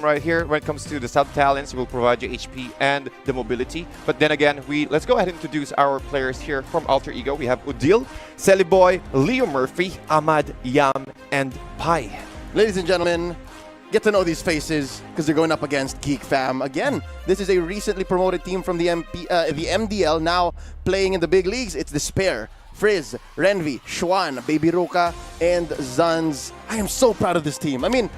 right here. When it comes to the sub-talents, we will provide you HP and the mobility. But then again, let's go ahead and introduce our players here from Alter Ego. We have Udil, Celiboy, Leo Murphy, Ahmad, Yam, and Pai. Ladies and gentlemen, get to know these faces because they're going up against GeekFam. Again, this is a recently promoted team from the MDL, now playing in the big leagues. It's Despair, Frizz, Renvi, Schwan, Baby Ruka, and Zanz. I am so proud of this team. I mean,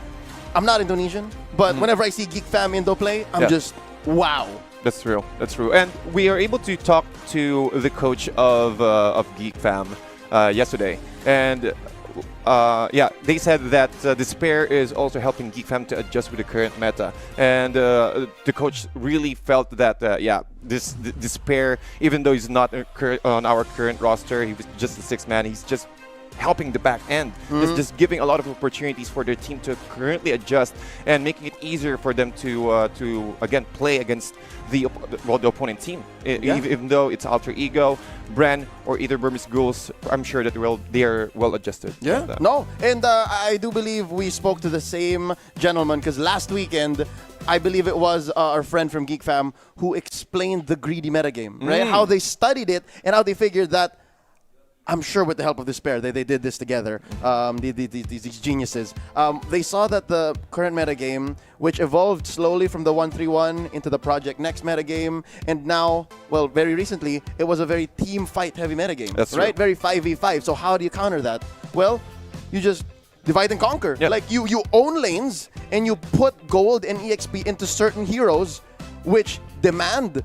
I'm not Indonesian, but whenever I see GeekFam Indo play, I'm just, wow. That's true. That's true. And we are able to talk to the coach of GeekFam yesterday. And yeah, they said that Despair is also helping GeekFam to adjust with the current meta. And the coach really felt that, yeah, this Despair, even though he's not on our current roster, he was just a sixth man, he's just helping the back end, just giving a lot of opportunities for their team to currently adjust and making it easier for them to again play against the opponent team. Even though it's Alter Ego, Bren, or either Burmese Ghouls, I'm sure that they are well adjusted. Yeah, no, and I do believe we spoke to the same gentleman because last weekend, I believe it was our friend from GeekFam who explained the greedy metagame, right? How they studied it and how they figured that. I'm sure with the help of Despair, they did this together, these geniuses. They saw that the current metagame, which evolved slowly from the 1-3-1 into the Project Next metagame, and now, well, very recently, it was a very team fight heavy metagame. That's right? True. Very 5v5. So how do you counter that? Well, you just divide and conquer. Yep. Like you own lanes and you put gold and EXP into certain heroes which demand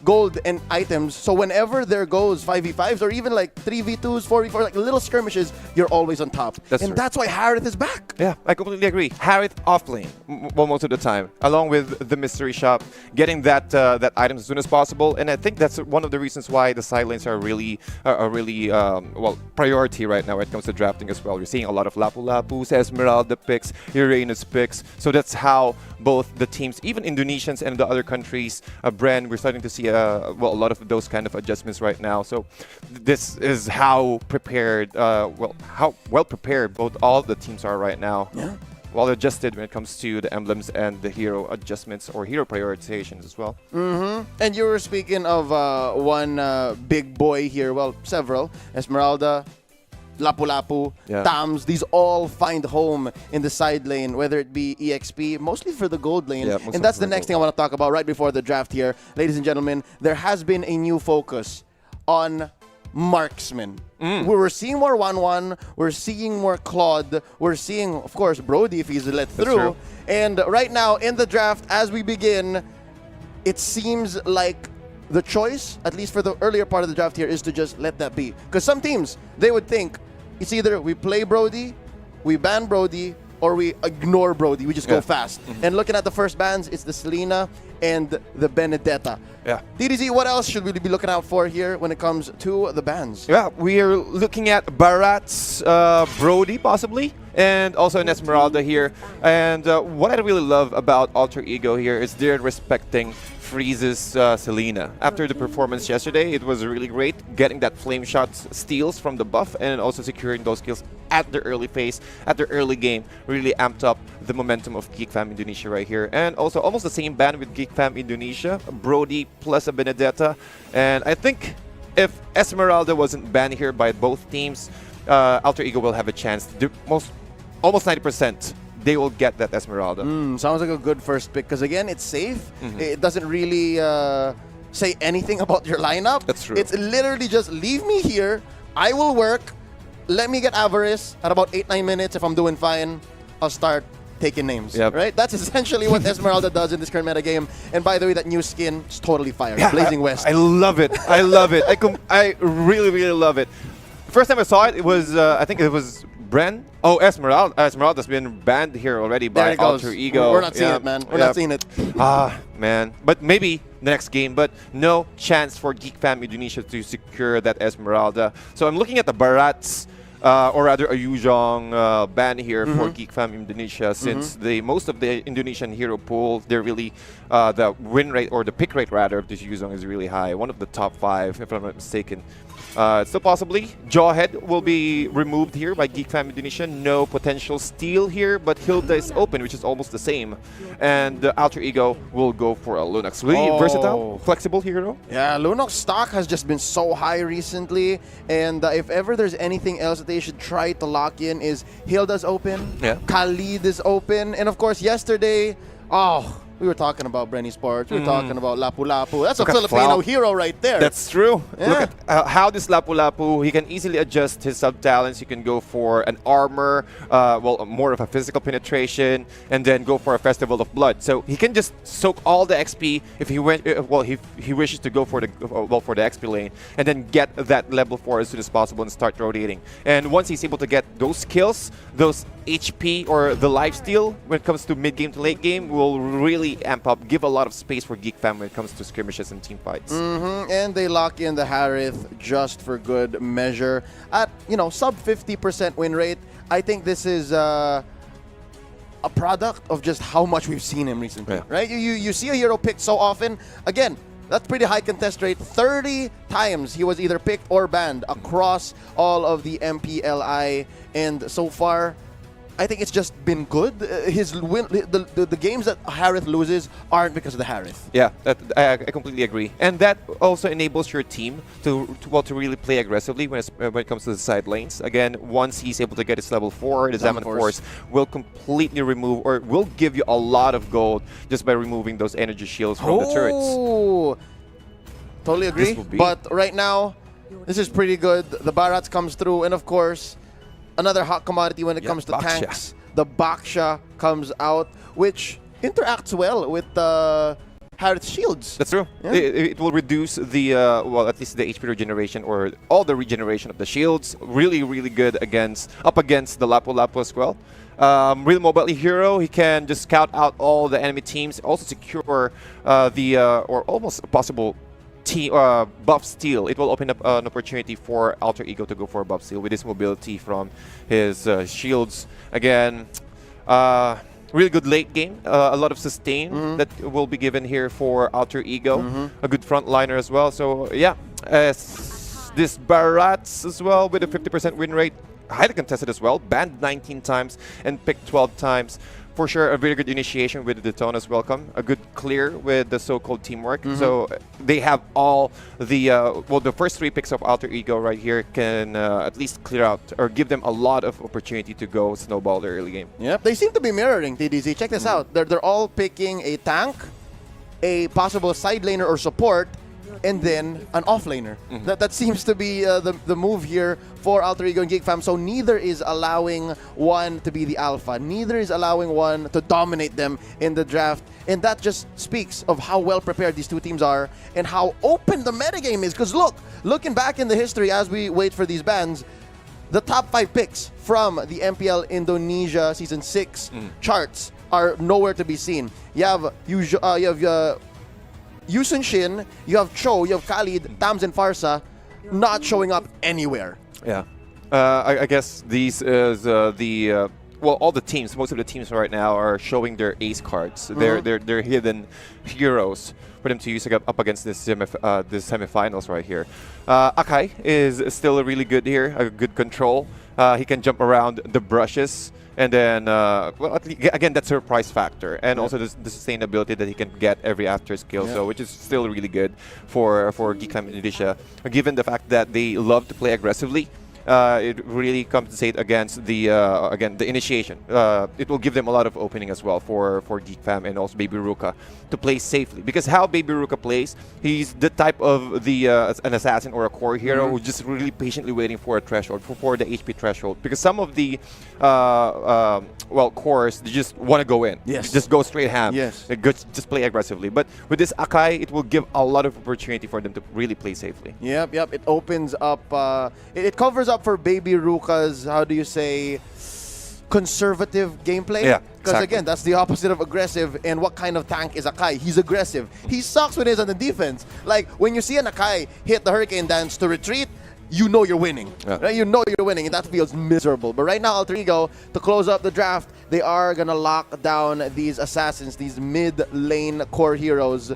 gold and items, so whenever there goes 5v5s or even like 3v2s, 4v4, like little skirmishes, you're always on top. That's why Harith is back. Yeah, I completely agree. Harith off lane, well, most of the time, along with the mystery shop, getting that item as soon as possible, and I think that's one of the reasons why the side lanes are really well, priority right now when it comes to drafting as well. You're seeing a lot of Lapu-Lapus, Esmeralda picks, Uranus picks, so that's how both the teams, even Indonesians and the other countries, Bren, we're starting to see well, a lot of those kind of adjustments right now. So this is how prepared, how well prepared both all the teams are right now. Yeah. Well adjusted when it comes to the emblems and the hero adjustments or hero prioritizations as well. And you were speaking of one big boy here, well, several, Esmeralda, Lapu-Lapu, Tams, these all find home in the side lane, whether it be EXP, mostly for the gold lane. Yeah, and that's the next thing I want to talk about right before the draft here. Ladies and gentlemen, there has been a new focus on marksman. We're seeing more 1-1, we're seeing more Claude, we're seeing, of course, Brody if he's let through. True. And right now in the draft, as we begin, it seems like the choice, at least for the earlier part of the draft here, is to just let that be. Because some teams, they would think, it's either we play Brody, we ban Brody, or we ignore Brody. We just go fast. And looking at the first bans, it's the Selena and the Benedetta. Yeah. DDZ, what else should we be looking out for here when it comes to the bans? Yeah, we are looking at Barat's Brody possibly, and also an Esmeralda here. And what I really love about Alter Ego here is they're respecting Freeze's Selena. After the performance yesterday, it was really great, getting that flame shot steals from the buff and also securing those kills at the early phase, at the early game, really amped up the momentum of GeekFam Indonesia right here. And also almost the same ban with GeekFam Indonesia, Brody plus a Benedetta. And I think if Esmeralda wasn't banned here by both teams, Alter Ego will have a chance to do almost 90%. They will get that Esmeralda. Sounds like a good first pick because, again, it's safe. It doesn't really say anything about your lineup. That's true. It's literally just leave me here. I will work. Let me get Avarice at about 8-9 minutes. If I'm doing fine, I'll start taking names. Right? That's essentially what Esmeralda does in this current metagame. And by the way, that new skin is totally fire. Blazing West. I love it. I love it. I really, really love it. First time I saw it, it was, I think it was Bren. Oh, Esmeralda. Esmeralda's been banned here already by Alter Ego. We're not seeing it, man. We're not seeing it. Man. But maybe the next game, but no chance for GeekFam Indonesia to secure that Esmeralda. So I'm looking at the Barat's or rather a Yuzhong ban here for GeekFam Indonesia, since most of the Indonesian hero pool, they're really the win rate or the pick rate rather of this Yuzhong is really high. One of the top 5, if I'm not mistaken. Still possibly, Jawhead will be removed here by GeekFam Indonesia. No potential steal here, but Hilda is open, which is almost the same. And the Alter Ego will go for a Lunox. Really versatile, flexible hero. Yeah, Lunox stock has just been so high recently. And if ever there's anything else that they should try to lock in is Hilda's open, Khalid is open. And of course, yesterday, we were talking about Brenny Sports. We were talking about Lapu Lapu. That's a Filipino hero right there. That's true. Yeah. Look at how this Lapu Lapu, he can easily adjust his sub-talents. He can go for an armor, more of a physical penetration, and then go for a Festival of Blood. So he can just soak all the XP if he went. He wishes to go for the for the XP lane, and then get that level 4 as soon as possible and start rotating. And once he's able to get those skills, those HP or the lifesteal when it comes to mid game to late game will really amp up, give a lot of space for GeekFam when it comes to skirmishes and team fights. And they lock in the Harith just for good measure at sub 50% win rate. I think this is a product of just how much we've seen him recently, right? You see a hero picked so often. Again, that's pretty high contest rate. 30 times he was either picked or banned across all of the MPLI, and so far, I think it's just been good. His win, the games that Harith loses aren't because of the Harith. Yeah, I completely agree, and that also enables your team to really play aggressively when it comes to the side lanes. Again, once he's able to get his level 4, the Zaman Force will completely remove or will give you a lot of gold just by removing those energy shields from the turrets. Totally agree. But right now, this is pretty good. The Barats comes through, and of course, another hot commodity when it comes to tanks. The Baksha comes out, which interacts well with the Harith shields. That's true. Yeah. It will reduce the, at least the HP regeneration or all the regeneration of the shields. Really, really good up against the Lapu Lapu as well. Real mobile hero, he can just scout out all the enemy teams, also secure or almost possible buff steal. It will open up an opportunity for Alter Ego to go for a buff steal with his mobility from his shields. Again, really good late game. A lot of sustain that will be given here for Alter Ego. A good frontliner as well. So yeah, this Barats as well with a 50% win rate. Highly contested as well. Banned 19 times and picked 12 times. For sure, a very good initiation with the Detona's welcome. A good clear with the so-called teamwork. So they have all the, the first 3 picks of Alter Ego right here can at least clear out or give them a lot of opportunity to go snowball the early game. Yep, they seem to be mirroring TDZ. Check this out. They're all picking a tank, a possible side laner or support, and then an offlaner. That seems to be the move here for Alter Ego and GeekFam. So neither is allowing one to be the alpha. Neither is allowing one to dominate them in the draft. And that just speaks of how well prepared these two teams are and how open the metagame is. Because looking back in the history as we wait for these bans, the top 5 picks from the MPL Indonesia Season 6 charts are nowhere to be seen. You have Yusun Shin, you have Cho, you have Khalid, Tams, and Farsa not showing up anywhere. Yeah. I guess these is all the teams, most of the teams right now are showing their ace cards. They're hidden heroes for them to use up against this semifinals right here. Akai is still really good here, a good control. He can jump around the brushes. And then, again, that surprise factor, and also the sustainability that he can get every after skill, so which is still really good for GeekFam Indonesia. Given the fact that they love to play aggressively, it really compensates against the the initiation. It will give them a lot of opening as well for GeekFam and also Baby Ruka to play safely. Because how Baby Ruka plays, he's the type of an assassin or a core hero who's just really patiently waiting for a threshold, for the HP threshold. Because some of the cores, they just want to go in. Just go straight ham. Just play aggressively. But with this Akai, it will give a lot of opportunity for them to really play safely. Yep. It opens up, it covers up for Baby Ruka's, how do you say, conservative gameplay. Yeah, because again, that's the opposite of aggressive. And what kind of tank is Akai? He's aggressive. He sucks when he's on the defense. Like when you see an Akai hit the Hurricane Dance to retreat, you know you're winning. Yeah. Right? You know you're winning, and that feels miserable. But right now, Alter Ego, to close up the draft, they are going to lock down these assassins, these mid-lane core heroes.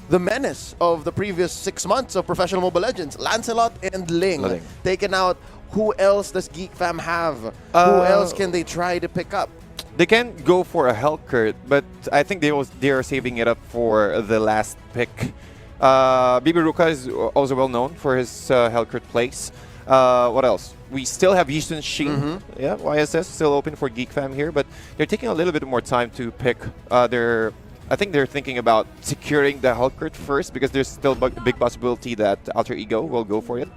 The menace of the previous 6 months of Professional Mobile Legends, Lancelot and Ling. Taken out. Who else does GeekFam have? Who else can they try to pick up? They can go for a Hellcurt, but I think they are saving it up for the last pick. BB Ruka is also well known for his Hellcurt plays. What else? We still have Yishun Shin. Yeah, YSS still open for GeekFam here, but they're taking a little bit more time to pick I think they're thinking about securing the Hellcurt first because there's still a big possibility that Alter Ego will go for it.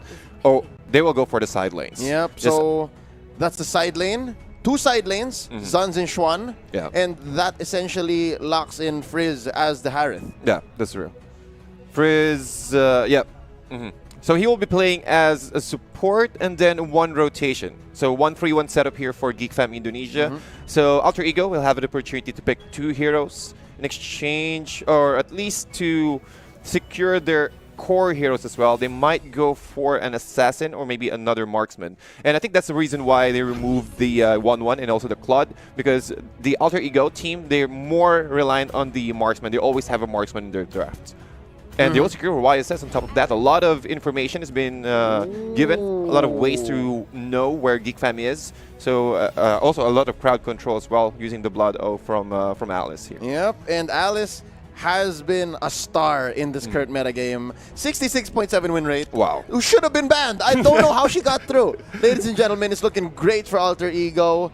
Or they will go for the side lanes. Yep, so that's the side lane. 2 side lanes, Zuns and Xuan. Yeah. And that essentially locks in Frizz as the Harith. Yeah, that's true. Frizz, yeah. So he will be playing as a support and then 1 rotation. So 1-3-1 setup here for GeekFam Indonesia. So Alter Ego will have an opportunity to pick 2 heroes in exchange, or at least to secure their core heroes as well. They might go for an assassin or maybe another marksman. And I think that's the reason why they removed the 1-1 and also the Claude, because the Alter Ego team, they're more reliant on the marksman. They always have a marksman in their drafts. And they will secure YSS on top of that. A lot of information has been given, a lot of ways to know where GeekFam is. So also a lot of crowd control as well, using the Blood O from Alice here. Yep, and Alice has been a star in this current metagame. 66.7 win rate. Wow. Who should have been banned. I don't know how she got through. Ladies and gentlemen, it's looking great for Alter Ego.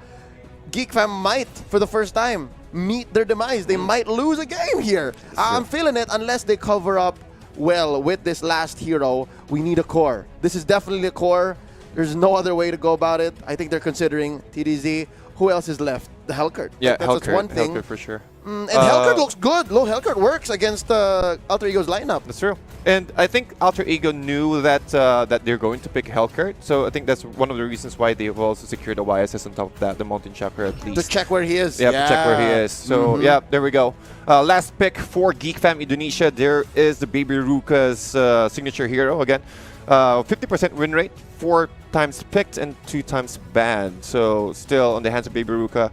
GeekFam might, for the first time, meet their demise. They might lose a game here. I'm feeling it unless they cover up well with this last hero. We need a core. This is definitely a core. There's no other way to go about it. I think they're considering TDZ. Who else is left? The Hellcurt. Yeah, that's one thing. Hellcurt for sure. And Hellcurt looks good. Hellcurt works against Alter Ego's lineup. That's true. And I think Alter Ego knew that that they're going to pick Hellcurt. So I think that's one of the reasons why they've also secured a YSS on top of that, the Mountain Chakra at least. To check where he is. Yeah, to check where he is. So yeah, there we go. Last pick for GeekFam Indonesia. There is the Baby Ruka's signature hero again. 50% win rate, 4 times picked and 2 times banned. So still on the hands of Baby Ruka.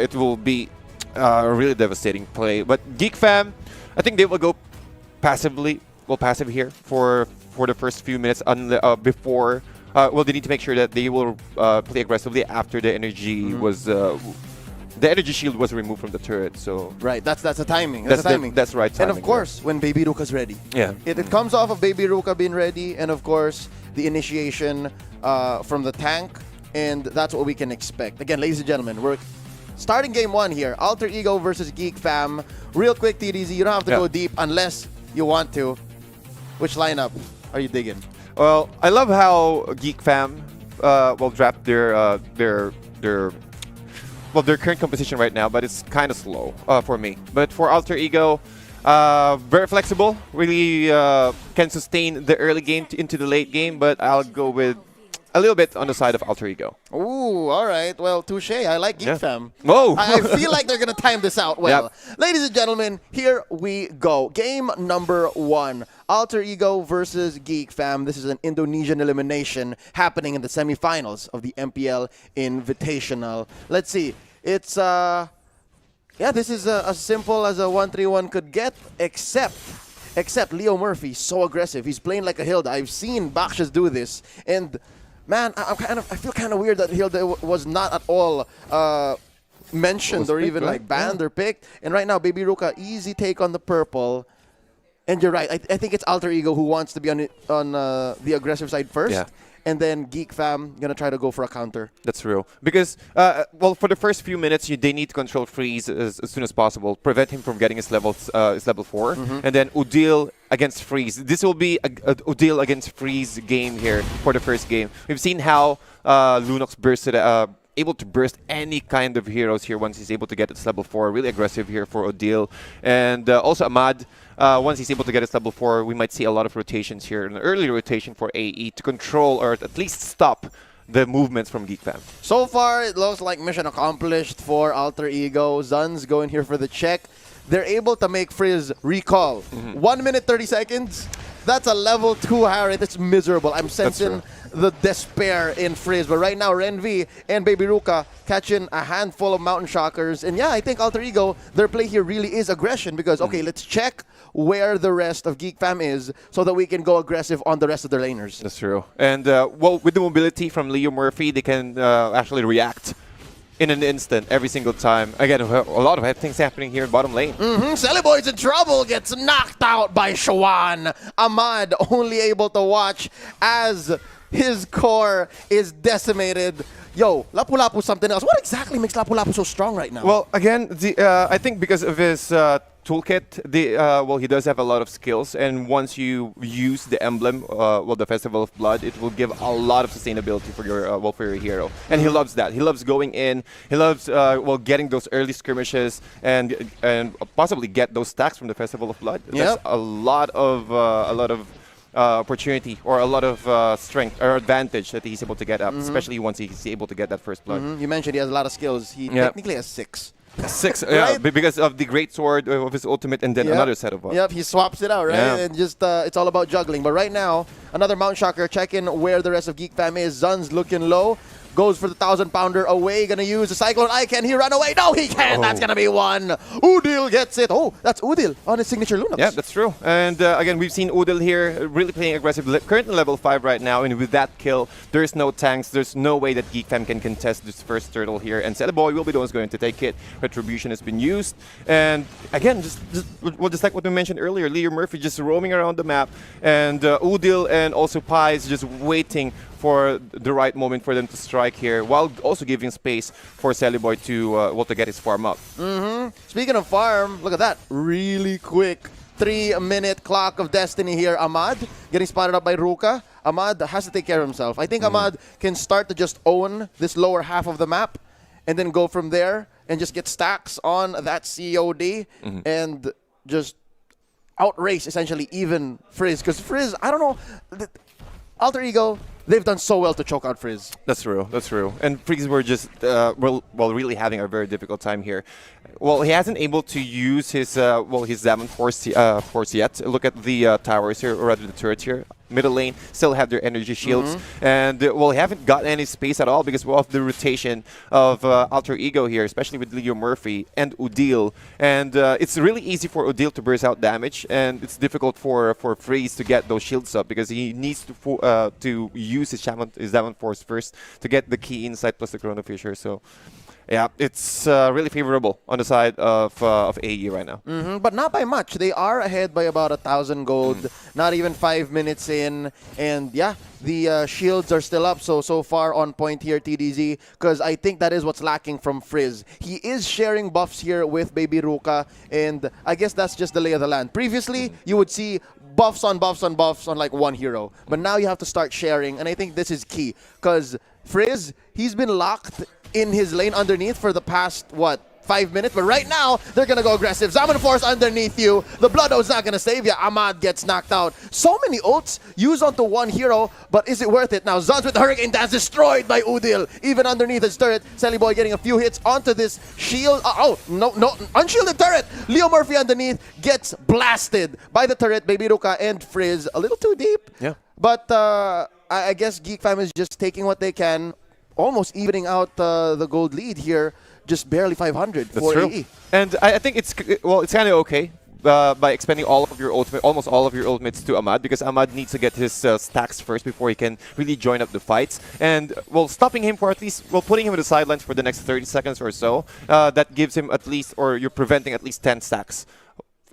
It will be a really devastating play. But GeekFam, I think they will go passive here for the first few minutes before. Well, they need to make sure that they will play aggressively after the energy was. The energy shield was removed from the turret, so... Right, that's the timing. That's the timing. That's right timing. And of course, when Baby Ruka's ready. Yeah. It comes off of Baby Ruka being ready, and of course, the initiation from the tank, and that's what we can expect. Again, ladies and gentlemen, we're starting game 1 here. Alter Ego versus GeekFam. Real quick, TDZ, you don't have to go deep unless you want to. Which lineup are you digging? Well, I love how GeekFam will draft their current composition right now, but it's kind of slow for me. But for Alter Ego, very flexible, really can sustain the early game into the late game, but I'll go with a little bit on the side of Alter Ego. Ooh, all right. Well, touche. I like GeekFam. Yeah. Whoa! I feel like they're going to time this out well. Yep. Ladies and gentlemen, here we go. Game number 1. Alter Ego versus GeekFam. This is an Indonesian elimination happening in the semifinals of the MPL Invitational. Let's see. It's, yeah, this is as simple as a 1-3-1 could get, except Leo Murphy, so aggressive. He's playing like a Hilda. I've seen Bakshas do this, and man, I feel kind of weird that Hilda was not at all mentioned or even like banned or picked. And right now, Baby Ruka, easy take on the purple. And you're right. I think it's Alter Ego who wants to be on the aggressive side first. Yeah. And then GeekFam gonna try to go for a counter. That's real. Because, well, for the first few minutes, they need to control Freeze as soon as possible, prevent him from getting his level 4, and then Udil against Freeze. This will be a Udil against Freeze game here for the first game. We've seen how Lunox able to burst any kind of heroes here once he's able to get its level 4. Really aggressive here for Odile. And also Ahmad, once he's able to get its level 4, we might see a lot of rotations here. An early rotation for AE to control or at least stop the movements from GeekFam. So far, it looks like mission accomplished for Alter Ego. Zun's going here for the check. They're able to make Frizz recall. 1 minute, 30 seconds. That's a level 2 Harry. That's miserable. I'm sensing the despair in Frizz. But right now, Renvi and Baby Ruka catching a handful of Mountain Shockers. And yeah, I think Alter Ego, their play here really is aggression because, okay, let's check where the rest of GeekFam is so that we can go aggressive on the rest of their laners. That's true. And, well, with the mobility from Leo Murphy, they can actually react in an instant every single time. Again, a lot of things happening here in bottom lane. Selly Boy's in trouble, gets knocked out by Shawan. Ahmad only able to watch as his core is decimated. Yo, Lapu-Lapu something else. What exactly makes Lapu-Lapu so strong right now? Well, again, I think because of his toolkit, well, he does have a lot of skills, and once you use the emblem, well, the Festival of Blood, it will give a lot of sustainability for your, well, for your hero, and he loves that. He loves going in. He loves, well, getting those early skirmishes and possibly get those stacks from the Festival of Blood. That's a lot of opportunity or a lot of strength or advantage that he's able to get up, especially once he's able to get that first blood. You mentioned he has a lot of skills. He technically has 6. 6, right? yeah, because of the great sword of his ultimate and then another set of one. Yep, he swaps it out, right? Yeah. And just it's all about juggling. But right now, another Mount Shocker checking where the rest of GeekFam is. Zun's looking low. Goes for the 1,000-pounder away. Gonna use the Cyclone Eye. Can he run away? No, he can't. That's gonna be one. Udil gets it. Oh, that's Udil on his signature Lunox. Yeah, that's true. And again, we've seen Udil here really playing aggressive. Currently level 5 right now, and with that kill, there's no tanks. There's no way that GeekFam can contest this first turtle here. And Boy will be the ones going to take it. Retribution has been used. And again, just like what we mentioned earlier, Leo Murphy just roaming around the map. And Udil and also Pai is just waiting for the right moment for them to strike here, while also giving space for Selly Boy to well, to get his farm up. Speaking of farm, look at that. Really quick 3-minute clock of destiny here. Ahmad getting spotted up by Ruka. Ahmad has to take care of himself. I think Ahmad can start to just own this lower half of the map and then go from there and just get stacks on that COD and just outrace essentially even Frizz. Because Frizz, I don't know, Alter Ego, they've done so well to choke out Frizz. That's true. That's true. And Frizz were just well, really having a very difficult time here. Well, he hasn't able to use his well, his Diamond Force yet. Look at the towers here, or rather the turrets here. Middle lane still have their energy shields, and well, he haven't got any space at all because of the rotation of Alter Ego here, especially with Leo Murphy and Udil. And it's really easy for Udil to burst out damage, and it's difficult for Frizz to get those shields up because he needs to use his Diamond Force first to get the key insight plus the Chrono Fisher. So yeah, it's really favorable on the side of AE right now. But not by much. They are ahead by about 1,000 gold. Not even 5 minutes in. And yeah, the shields are still up. So far on point here, TDZ. Because I think that is what's lacking from Frizz. He is sharing buffs here with Baby Ruka. And I guess that's just the lay of the land. Previously, you would see buffs on buffs on buffs on like one hero. But now you have to start sharing. And I think this is key. Because Frizz, he's been locked in his lane underneath for the past, what, 5 minutes? But right now, they're going to go aggressive. Diamond Force underneath you. The Blood Oath's not going to save you. Ahmad gets knocked out. So many ults used onto one hero, but is it worth it? Now, Zun's with the Hurricane Dance destroyed by Udil. Even underneath his turret, Selly Boy getting a few hits onto this shield. No, unshielded turret. Leo Murphy underneath gets blasted by the turret. Baby Ruka and Frizz a little too deep. Yeah. But I guess GeekFam is just taking what they can, almost evening out the gold lead here, just barely 500 That's for true. AE. And I think it's kind of okay by expending all of your almost all of your ultimates to Ahmad, because Ahmad needs to get his stacks first before he can really join up the fights. And well, stopping him for at least, well, putting him on the sidelines for the next 30 seconds or so, that gives him at least, or you're preventing at least 10 stacks.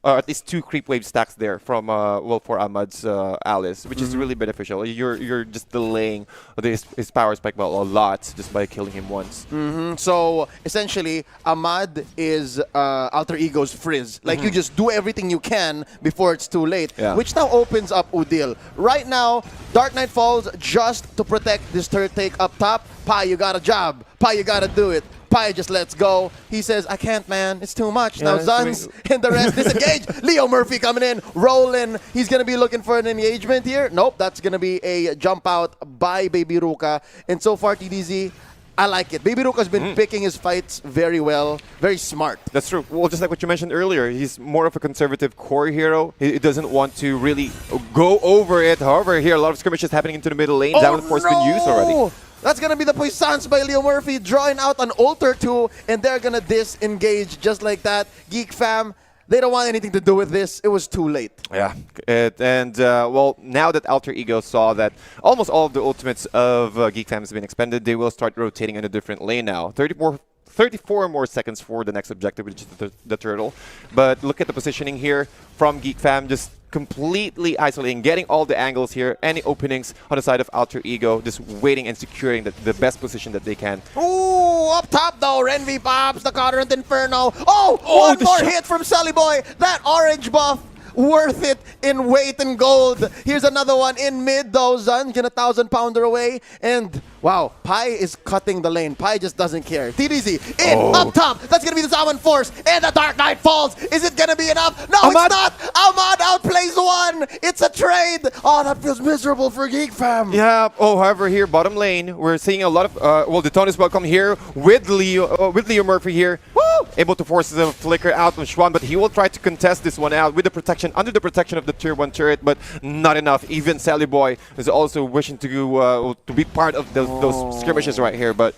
At least 2 creep wave stacks there from well, for Ahmad's Alice, which is really beneficial. You're just delaying his power spike a lot just by killing him once. So essentially, Ahmad is Alter Ego's Frizz. Like you just do everything you can before it's too late, which now opens up Udil. Right now, Dark Knight falls just to protect this turret take up top. Pai, you got a job. Pai, you gotta do it. Pai just lets go. He says, I can't, man. It's too much. Now Zun's and the rest disengage. Leo Murphy coming in, rolling. He's going to be looking for an engagement here. Nope, that's going to be a jump out by Baby Ruka. And so far, TDZ, I like it. Baby Ruka's been picking his fights very well, very smart. That's true. Well, just like what you mentioned earlier, he's more of a conservative core hero. He doesn't want to really go over it. However, here a lot of skirmishes happening into the middle lane. That one, of course, been used already. That's going to be the puissance by Leo Murphy, drawing out an ult or two, and they're going to disengage just like that. GeekFam, they don't want anything to do with this. It was too late. Yeah, well, now that Alter Ego saw that almost all of the ultimates of GeekFam has been expended, they will start rotating in a different lane now. 34 more seconds for the next objective, which is the turtle. But look at the positioning here from GeekFam, just completely isolating, getting all the angles here, any openings on the side of Alter Ego, just waiting and securing the best position that they can. Ooh, up top though, Renvi pops the Counter Inferno. Oh, one more hit from Sully Boy. That orange buff, worth it in weight and gold. Here's another one in mid though. Zun's gonna 1,000-pounder away. And wow, Pi is cutting the lane. Pi just doesn't care. TDZ in, up top. That's gonna be the Zaman Force. And the Dark Knight falls. Is it gonna be enough? No, Ahmad. it's not. Ahmad outplays one. It's a trade. Oh, that feels miserable for GeekFam. Yeah, however, here, bottom lane, we're seeing a lot of, well, the tone is welcome here with Leo Murphy here. Woo! Able to force the flicker out of Schwan, but he will try to contest this one out with the protection, under the protection of the tier 1 turret, but not enough. Even Sally Boy is also wishing to be part of those skirmishes right here, but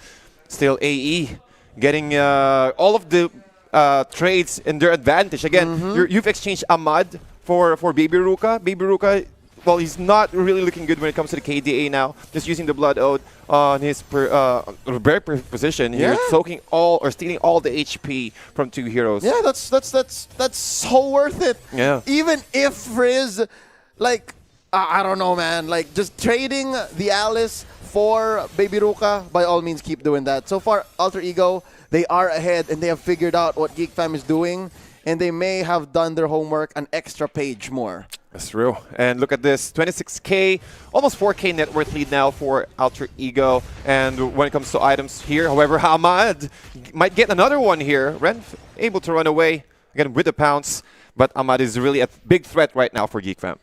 still AE getting all of the trades in their advantage. Again, you've exchanged Ahmad for Baby Ruka. Baby Ruka, well, he's not really looking good when it comes to the KDA now. Just using the Blood Ode on his very position here, soaking all or stealing all the HP from two heroes. Yeah, that's so worth it. Yeah. Even if Frizz, like, I don't know, man. Like, just trading the Alice for Baby Ruka, by all means, keep doing that. So far, Alter Ego, they are ahead and they have figured out what GeekFam is doing, and they may have done their homework an extra page more. That's true. And look at this, 26K, almost 4K net worth lead now for Alter Ego. And when it comes to items here, however, Ahmad might get another one here. Ren able to run away, again, with the pounce. But Ahmad is really a big threat right now for GeekFam.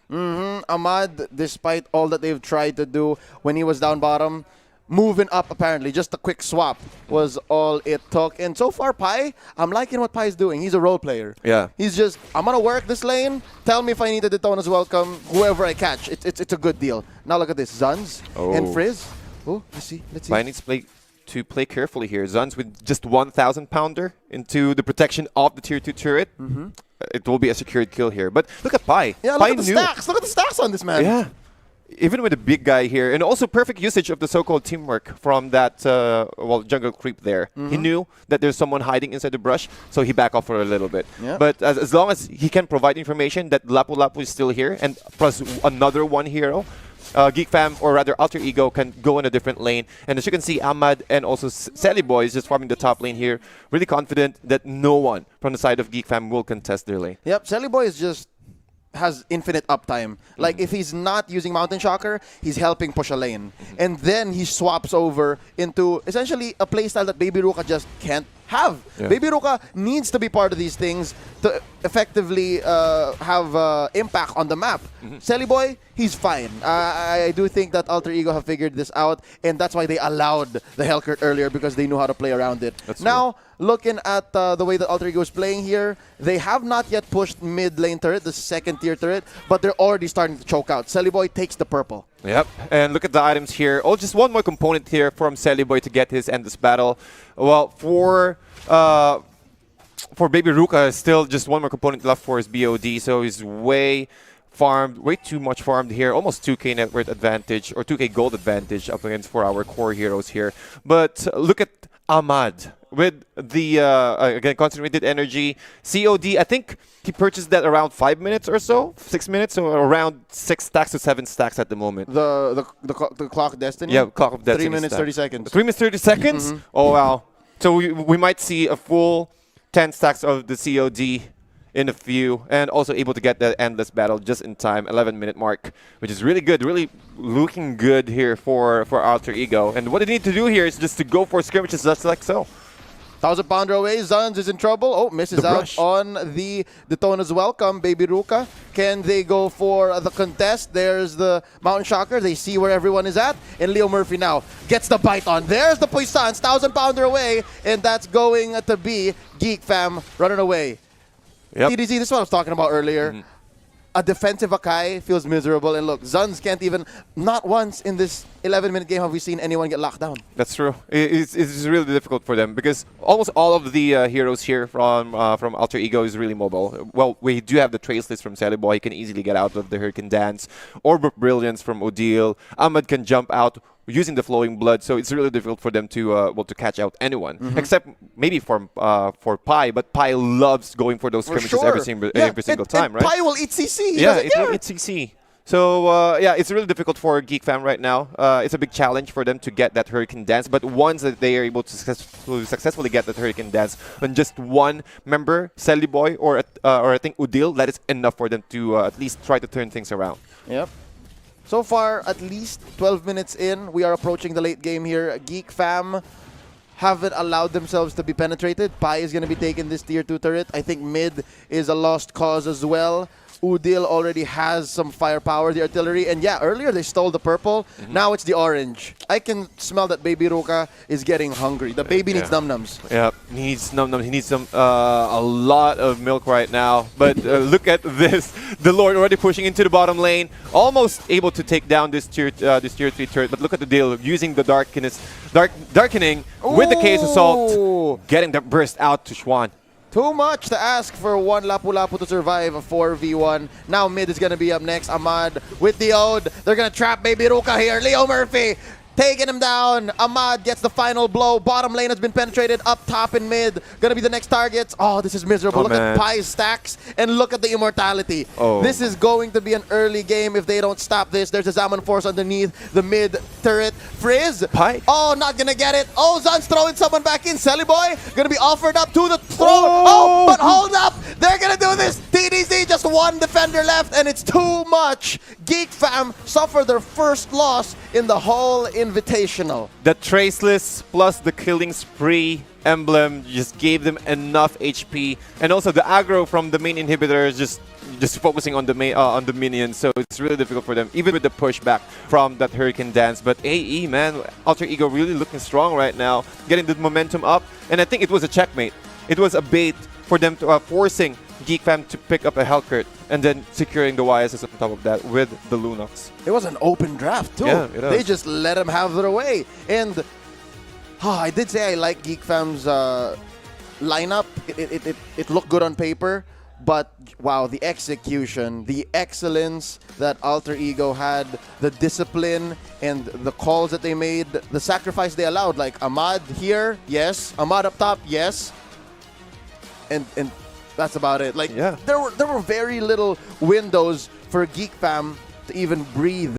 Ahmad, despite all that they've tried to do when he was down bottom, moving up apparently, just a quick swap was all it took. And so far, Pi, I'm liking what Pi is doing. He's a role player. Yeah. He's just, I'm going to work this lane. Tell me if I need a Detona's welcome. Whoever I catch, it's a good deal. Now look at this. Zuns and Frizz. Oh, let's see. Pi needs to play carefully here. Zuns with just 1,000-pounder into the protection of the tier 2 turret. It will be a secured kill here. But look at Pi. Yeah, look at the stacks. Look at the stacks on this man. Yeah. Even with a big guy here, and also perfect usage of the so-called teamwork from that jungle creep there. He knew that there's someone hiding inside the brush, so he backed off for a little bit. Yeah. But as long as he can provide information that Lapu Lapu is still here, and plus another one hero, GeekFam, or rather Alter Ego, can go in a different lane. And as you can see, Ahmad and also Sally Boy is just farming the top lane here. Really confident that no one from the side of GeekFam will contest their lane. Yep, Sally Boy is just has infinite uptime. Like, if he's not using Mountain Shocker, he's helping push a lane. And then he swaps over into essentially a playstyle that Baby Ruka just can't have. Yeah. Baby Ruka needs to be part of these things to effectively have impact on the map. Sally Boy, he's fine. I do think that Alter Ego have figured this out, and that's why they allowed the Hellcurt earlier, because they knew how to play around it. That's now, looking at the way that Alter Ego is playing here, they have not yet pushed mid lane turret, the second tier turret, but they're already starting to choke out. Sally Boy takes the purple. Yep, and look at the items here. Oh, just one more component here from Sally Boy to get his endless battle. Well, for Baby Ruka, still just one more component left for his BOD, so he's way too much farmed here. Almost 2K net worth advantage, or 2K gold advantage up against for our core heroes here. But look at Ahmad with the, again, concentrated energy. COD, I think he purchased that around 5 minutes or so, 6 minutes, so around 6 stacks to 7 stacks at the moment. The Clock of Destiny? Yeah, Clock of Destiny. 3 minutes, 30 seconds. 3 minutes, 30 seconds? Oh, wow. So we might see a full 10 stacks of the COD in a few, and also able to get that endless battle just in time, 11-minute mark, which is really good, really looking good here for Alter Ego. And what they need to do here is just to go for skirmishes just like so. 1,000-pounder away. Zuns is in trouble. Oh, misses out brush. on the Daytona's welcome. Baby Ruka. Can they go for the contest? There's the Mountain Shocker. They see where everyone is at. And Leo Murphy now gets the bite on. There's the Puissance. 1,000-pounder away. And that's going to be GeekFam running away. Yep. TDZ, this is what I was talking about earlier. A defensive Akai feels miserable. And look, Zuns can't even, not once in this 11-minute game have we seen anyone get locked down. That's true. It's really difficult for them because almost all of the heroes here from Alter Ego is really mobile. Well, we do have the trace list from Sally Boy. He can easily get out of the Hurricane Dance. Orb of Brilliance from Odile. Ahmad can jump out using the Flowing Blood, so it's really difficult for them to to catch out anyone, except maybe for Pi. But Pi loves going for those skirmishes every single time, right? Pi will eat CC. Yeah, it will eat CC. So yeah, it's really difficult for GeekFam right now. It's a big challenge for them to get that Hurricane Dance, but once that they are able to successfully get that Hurricane Dance on just one member, Sally Boy or I think Udil, that is enough for them to at least try to turn things around. Yep. So far, at least 12 minutes in, we are approaching the late game here. GeekFam haven't allowed themselves to be penetrated. Pi is going to be taking this tier 2 turret. I think mid is a lost cause as well. Udil already has some firepower, the artillery. And yeah, earlier they stole the purple. Now it's the orange. I can smell that Baby Ruka is getting hungry. The baby needs num-nums. Yeah, needs num-nums. He needs some a lot of milk right now. But look at this. The Lord already pushing into the bottom lane. Almost able to take down this tier 3 turret. But look at the deal. Using the darkening with the Chaos Assault. Getting the burst out to Schwan. Too much to ask for one Lapu-Lapu to survive a 4v1. Now mid is going to be up next. Ahmad with the Ode. They're going to trap Baby Ruka here. Leo Murphy taking him down. Ahmad gets the final blow. Bottom lane has been penetrated. Up top in mid. Gonna be the next targets. Oh, this is miserable. Look at Pi's stacks and look at the immortality. This is going to be an early game if they don't stop this. There's a Zaman Force underneath the mid turret. Frizz. Pi. Oh, not gonna get it. Oh, Zun's throwing someone back in. Sally Boy gonna be offered up to the throw. Oh, but hold up. They're gonna do this. TDZ, just one defender left and it's too much. GeekFam suffer their first loss in the whole Invitational. The Traceless plus the Killing Spree emblem just gave them enough HP, and also the aggro from the main inhibitor is just focusing on the minions, so it's really difficult for them, even with the pushback from that Hurricane Dance. But AE, man, Alter Ego really looking strong right now, getting the momentum up, and I think it was a checkmate. It was a bait for them to forcing GeekFam to pick up a Hellcurt and then securing the YSS on top of that with the Lunox. It was an open draft too. Yeah, they just let them have their way. And I did say I like GeekFam's lineup. It looked good on paper, but wow, the execution, the excellence that Alter Ego had, the discipline and the calls that they made, the sacrifice they allowed. Like Ahmad here, yes. Ahmad up top, yes. And that's about it. Like there were very little windows for GeekFam to even breathe.